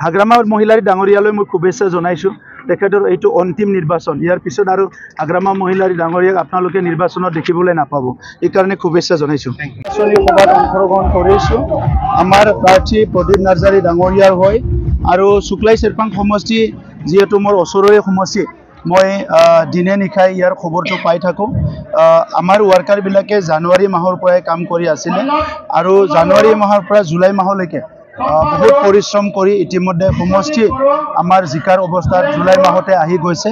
হাগ্ৰামাৰ মহিলাৰ ডাঙৰীয়ালৈ মই শুভেচ্ছা জনাইছোঁ। তেখেতৰ এইটো অন্তিম নিৰ্বাচন, ইয়াৰ পিছত আৰু হাগ্ৰামা মহিলাৰ ডাঙৰীয়াক আপোনালোকে নিৰ্বাচনত দেখিবলৈ নাপাব, এইকাৰণে শুভেচ্ছা জনাইছোঁ। সভাত অংশগ্ৰহণ কৰিছোঁ। আমাৰ প্ৰাৰ্থী প্ৰদীপ নাৰ্জাৰী ডাঙৰীয়াৰ হৈ আৰু শুক্লাই চেৰপাং সমষ্টি যিহেতু মোৰ ওচৰৰে সমষ্টি, মই দিনে নিশাই ইয়াৰ খবৰটো পাই থাকোঁ। আমাৰ ৱাৰ্কাৰবিলাকে জানুৱাৰী মাহৰ পৰাই কাম কৰি আছিলে আৰু জানুৱাৰী মাহৰ পৰা জুলাই মাহলৈকে বহুত পৰিশ্ৰম কৰি ইতিমধ্যে সমষ্টি আমাৰ জিকাৰ অৱস্থাত জুলাই মাহতে আহি গৈছে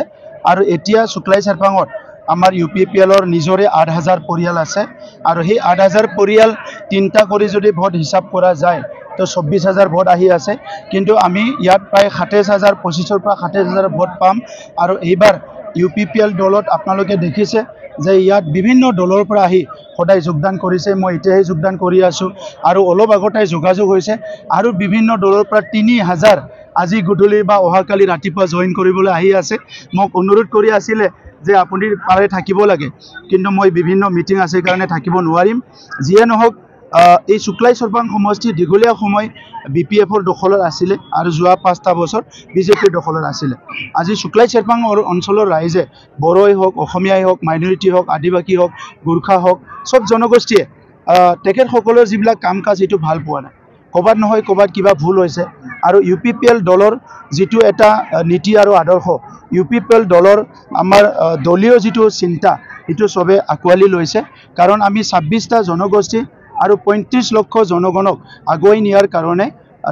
আৰু এতিয়া শুক্লাই চেৰপাঙত আমাৰ UPPLৰ নিজৰে ৮,০০০ পৰিয়াল আছে আৰু সেই ৮,০০০ পৰিয়াল তিনিটা কৰি যদি ভোট হিচাপ কৰা যায় তো ২৪,০০০ ভোট আহি আছে, কিন্তু আমি ইয়াত প্ৰায় ২৭,০০০ ২৫,০০০ পৰা ২৭,০০০ ভোট পাম। আৰু এইবাৰ UPPL দলত আপোনালোকে দেখিছে যে ইয়াত বিভিন্ন দলৰ পৰা আহি সদায় যোগদান কৰিছে। মই এতিয়াহে যোগদান কৰি আছোঁ আৰু অলপ আগতে যোগাযোগ হৈছে আৰু বিভিন্ন দলৰ পৰা ৩,০০০ আজি গধূলি বা অহাকালি ৰাতিপুৱা জইন কৰিবলৈ আহি আছে। মোক অনুৰোধ কৰি আছিলে যে আপুনি পাৰে থাকিব লাগে, কিন্তু মই বিভিন্ন মিটিং আছে কাৰণে থাকিব নোৱাৰিম। যিয়ে নহওক, এই শুক্লাই চেৰপাং সমষ্টি দীঘলীয়া সময় BPFৰ দখলত আছিলে আৰু যোৱা ৫টা বছৰ BJPৰ দখলত আছিলে। আজি শুক্লাই চেৰপাং অঞ্চলৰ ৰাইজে বড়োই হওক, অসমীয়াই হওক, মাইনৰিটি হওক, আদিবাসী হওক, গোৰ্খা হওক, চব জনগোষ্ঠীয়ে তেখেতসকলৰ যিবিলাক কাম কাজ এইটো ভাল পোৱা নাই। ক'ৰবাত নহয় ক'ৰবাত কিবা ভুল হৈছে আৰু UPPL দলৰ যিটো এটা নীতি আৰু আদৰ্শ, UPPL দলৰ আমাৰ দলীয় যিটো চিন্তা সেইটো চবে আঁকোৱালি লৈছে। কাৰণ আমি ২৬টা জনগোষ্ঠী আৰু ৩৫ লক্ষ জনগণক আগুৱাই নিয়াৰ কাৰণে,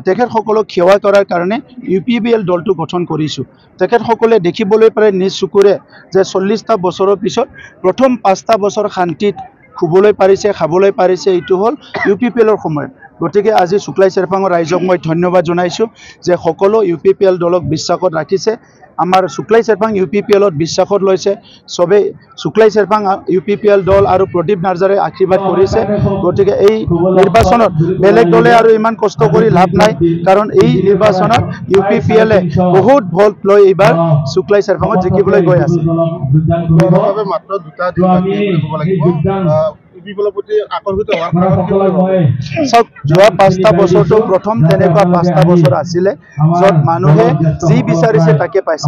তেখেতসকলক সেৱা কৰাৰ কাৰণে UPPL দলটো গঠন কৰিছোঁ। তেখেতসকলে দেখিবলৈ পাৰে নিজ চকুৰে যে ৪০টা বছৰৰ পিছত প্ৰথম ৫টা বছৰ শান্তিত শুবলৈ পাৰিছে, খাবলৈ পাৰিছে, এইটো হ'ল UPPLৰ সময়ত। গতিকে আজি শুক্লাই চেৰপাঙৰ ৰাইজক মই ধন্যবাদ জনাইছোঁ যে সকলো UPPL দলক বিশ্বাসত ৰাখিছে। আমাৰ শুক্লাই চেৰপাং UPPLত বিশ্বাসত লৈছে, চবেই শুক্লাই চেৰপাং UPPL দল আৰু প্ৰদীপ নাৰ্জাৰে আশীৰ্বাদ কৰিছে। গতিকে এই নিৰ্বাচনত বেলেগ দলে আৰু ইমান কষ্ট কৰি লাভ নাই, কাৰণ এই নিৰ্বাচনত UPPLে বহুত ভোট লৈ এইবাৰ শুক্লাই চেৰপাঙত জিকিবলৈ গৈ আছে। চাওক, যোৱা ৫টা বছৰটো প্ৰথম তেনেকুৱা ৫টা বছৰ আছিলে য'ত মানুহে যি বিচাৰিছে তাকে পাইছে।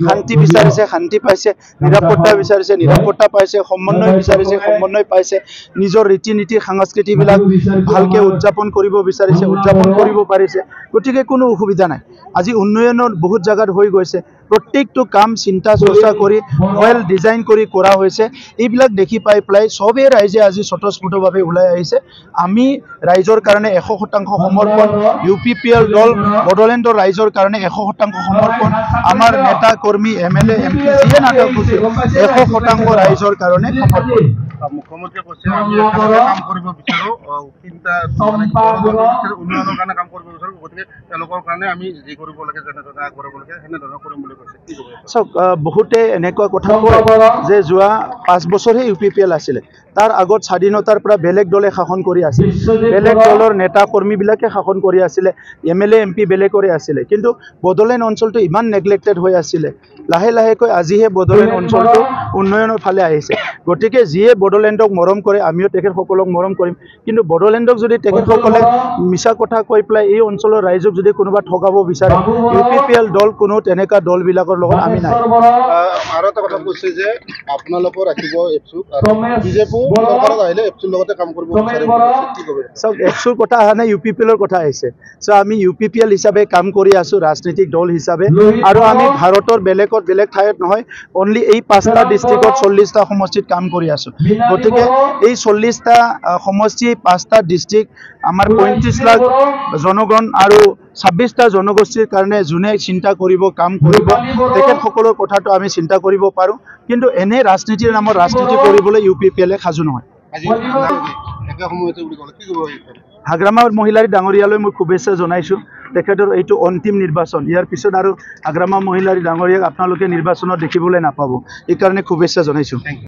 শান্তি বিচাৰিছে, শান্তি পাইছে, নিৰাপত্তা বিচাৰিছে, নিৰাপত্তা পাইছে, সমন্বয় বিচাৰিছে, সমন্বয় পাইছে, নিজৰ ৰীতি নীতি সাংস্কৃতিবিলাক ভালকৈ উদযাপন কৰিব বিচাৰিছে, উদযাপন কৰিব পাৰিছে। গতিকে কোনো অসুবিধা নাই। আজি উন্নয়নৰ বহুত জেগাত হৈ গৈছে, প্ৰত্যেকটো কাম চিন্তা চৰ্চা কৰি ৱেল ডিজাইন কৰি কৰা হৈছে। এইবিলাক দেখি পাই পেলাই চবেই ৰাইজে আজি স্বতঃস্ফূৰ্তভাৱে ওলাই আহিছে। আমি ৰাইজৰ কাৰণে ১০০% সমৰ্পণ, UPPL দল বড়োলেণ্ডৰ ৰাইজৰ কাৰণে ১০০% সমৰ্পণ, আমাৰ নেতা কৰ্মী MLA MP যিয়ে নাথাকক ১০০% ৰাইজৰ কাৰণে সমৰ্পণ। মুখ্যমন্ত্ৰীয়ে কৈছে আমি একেলগে কাম কৰিব বিচাৰোঁ, উন্নয়নৰ কাৰণে কাম কৰিব বিচাৰোঁ, গতিকে তেওঁলোকৰ কাৰণে আমি যি কৰিব লাগে যেনেধৰণে আগবাঢ়িব লাগে সেনেধৰণে কৰিম বুলি কৈছে। কি ক'ব? চাওক, বহুতে এনেকুৱা কথা কয় যে যোৱা ৫ বছৰহে UPPL আছিলে, তাৰ আগত স্বাধীনতাৰ পৰা বেলেগ দলে শাসন কৰি আছিল, বেলেগ দলৰ নেতা কৰ্মীবিলাকে শাসন কৰি আছিলে, MLA MP বেলেগৰে আছিলে, কিন্তু বড়োলেণ্ড অঞ্চলটো ইমান নেগলেক্টেড হৈ আছিলে। লাহে লাহেকৈ আজিহে বড়োলেণ্ড অঞ্চলটো উন্নয়নৰ ফালে আহিছে। গতিকে যিয়ে বড়োলেণ্ডক মৰম কৰে আমিও তেখেতসকলক মৰম কৰিম, কিন্তু বড়োলেণ্ডক যদি তেখেতসকলে মিছা কথা কৈ পেলাই এই অঞ্চলৰ ৰাইজক যদি কোনোবা ঠগাব বিচাৰে, UPPL দল কোনো তেনেকুৱা দলবিলাকৰ লগত আমি নাই। আৰু এটা কথা কৈছে যে আপোনালোকৰ ৰাখিব এপচুক আৰু BJP চৰকাৰত আহিলে এপচুৰ লগতে কাম কৰিব বিচাৰিব। কি ক'ব? চাওক, এপচুৰ কথা অহা নাই, UPPLৰ কথা আহিছে। আমি UPPL হিচাপে কাম কৰি আছোঁ, ৰাজনৈতিক দল হিচাপে, আৰু আমি ভাৰতৰ বেলেগ ঠাইত নহয়, অনলি এই 5টা ডিষ্ট্ৰিক্টত 40টা সমষ্টিত কাম কৰি আছোঁ। গতিকে এই 40টা সমষ্টি, 5টা ডিষ্ট্ৰিক্ট, আমাৰ 35 লাখ জনগণ আৰু 26টা জনগোষ্ঠীৰ কাৰণে যোনে চিন্তা কৰিব, কাম কৰিব, তেখেতসকলৰ কথাটো আমি চিন্তা কৰিব পাৰোঁ, কিন্তু এনে ৰাজনীতিৰ নামত ৰাজনীতি কৰিবলৈ UPPLে সাজু নহয়। হাগ্ৰামাৰ মহিলাৰ ডাঙৰীয়ালৈ মই শুভেচ্ছা জনাইছোঁ। তেখেতৰ এইটো অন্তিম নিৰ্বাচন, ইয়াৰ পিছত আৰু হাগ্ৰামা মহিলাৰ ডাঙৰীয়াক আপোনালোকে নিৰ্বাচনত দেখিবলৈ নাপাব, এইকাৰণে শুভেচ্ছা জনাইছোঁ।